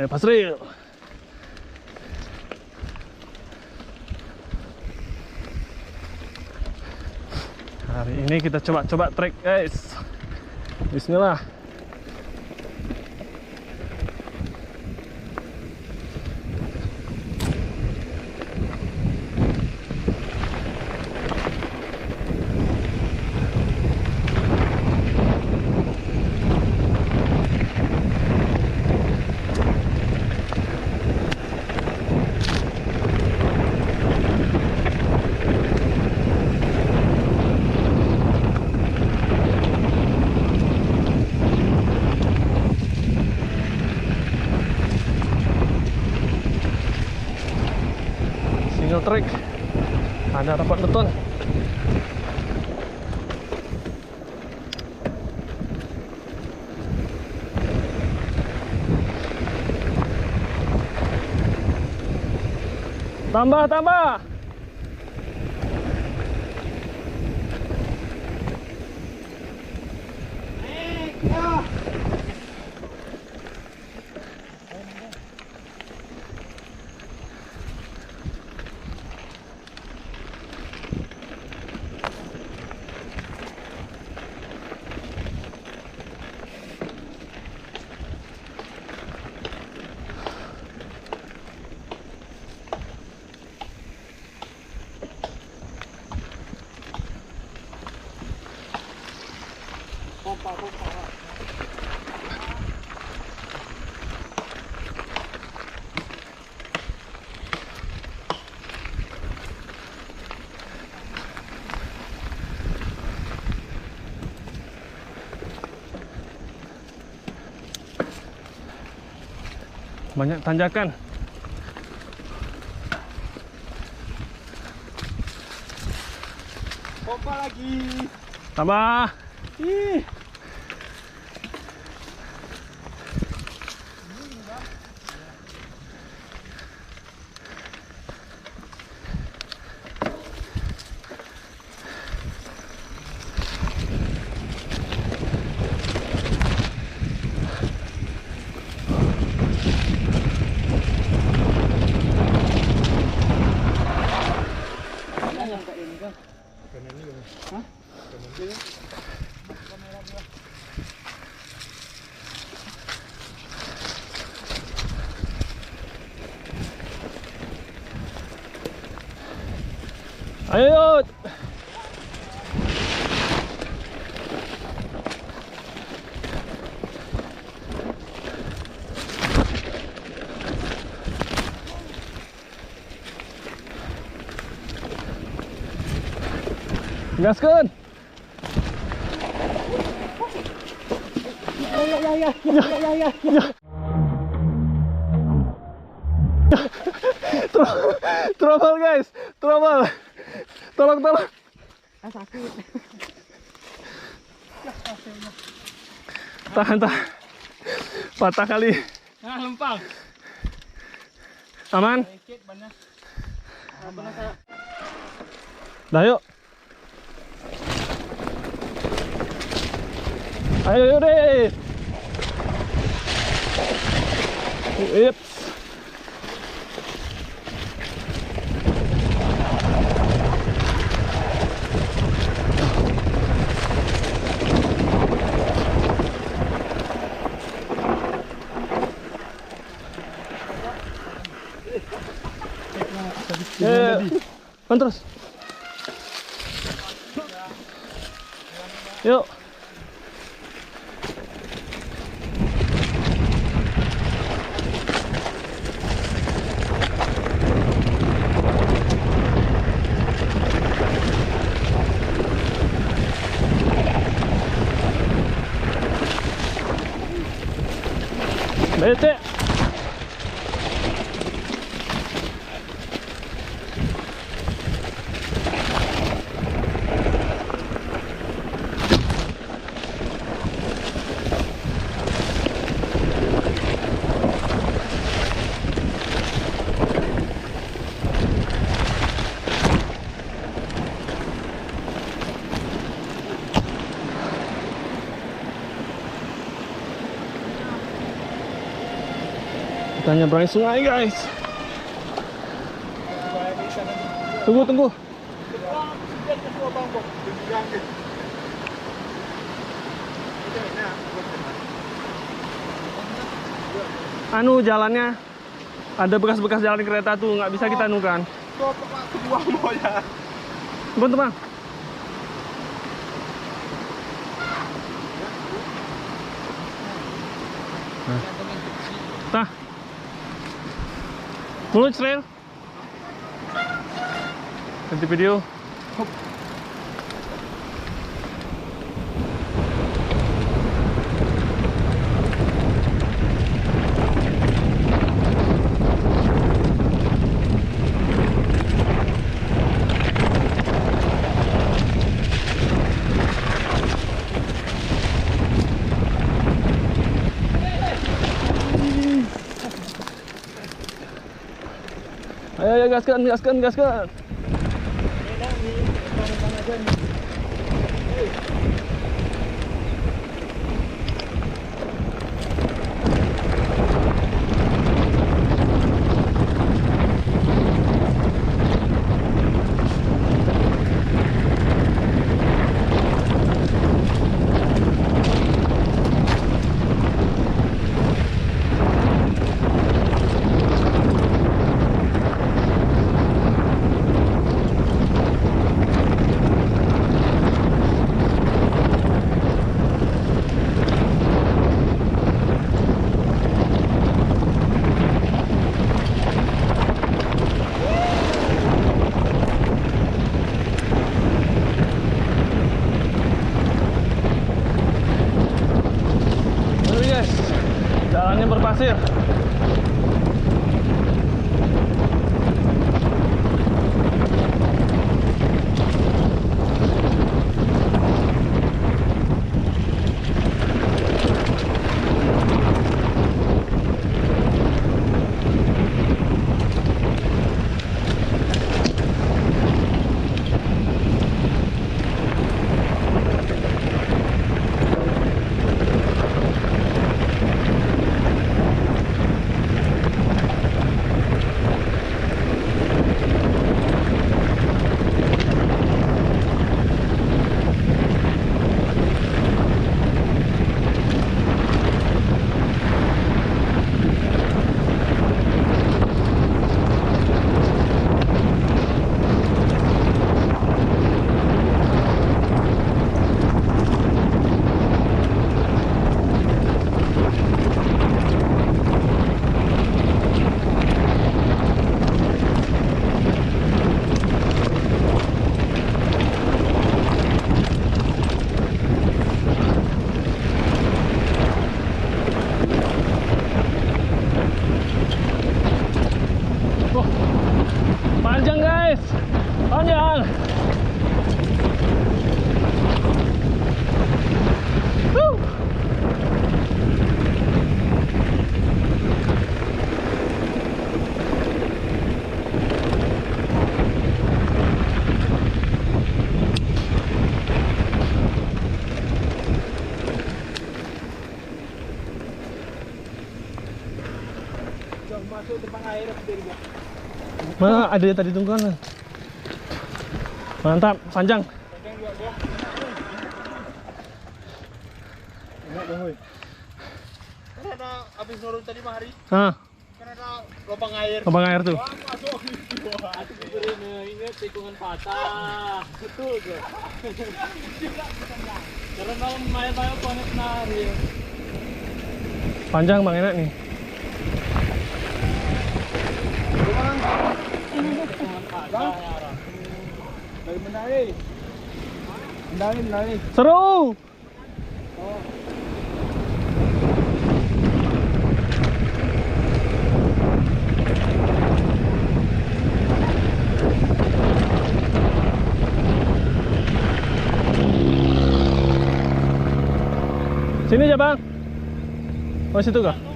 Pasril. Hari ini kita coba trek, guys. Bismillah. Single track, ada rapat beton. Tambah. Banyak tanjakan. Pompa lagi. Tambah. Ih. Ayo. Gaskeun. Ya. Trouble guys, trouble. Tolong. Sakit. Tahan. Patah kali. Nah, lempang. Aman? Sedikit banyak. Dah yuk. Ayo deh. Ips. Terus. Yuk. Bete. Kita nyebrang sungai guys. Tunggu. Anu jalannya ada bekas-bekas jalan kereta tuh, nggak bisa kita anukan. Teman-teman. Tah. Mulut trail. Ganti video. Ayo gaskan. Jalannya berpasir. Panjang guys, panjang. Masuk depan air dari gua. Mana ada tadi tungguan. Mantap, panjang. Panjang juga gua. Enak boy. Kan ada habis nurun tadi Mahari. Hah, Kan ada lubang air. lubang air tuh. Wah, masuk. Wah, itu bener ingat tikungan patah. Betul tuh. Karena malam main-main konek nari. Panjang Bang, enak nih. Dari mendari. Mendari. Seru. Sini aja Bang. Oh situ kah?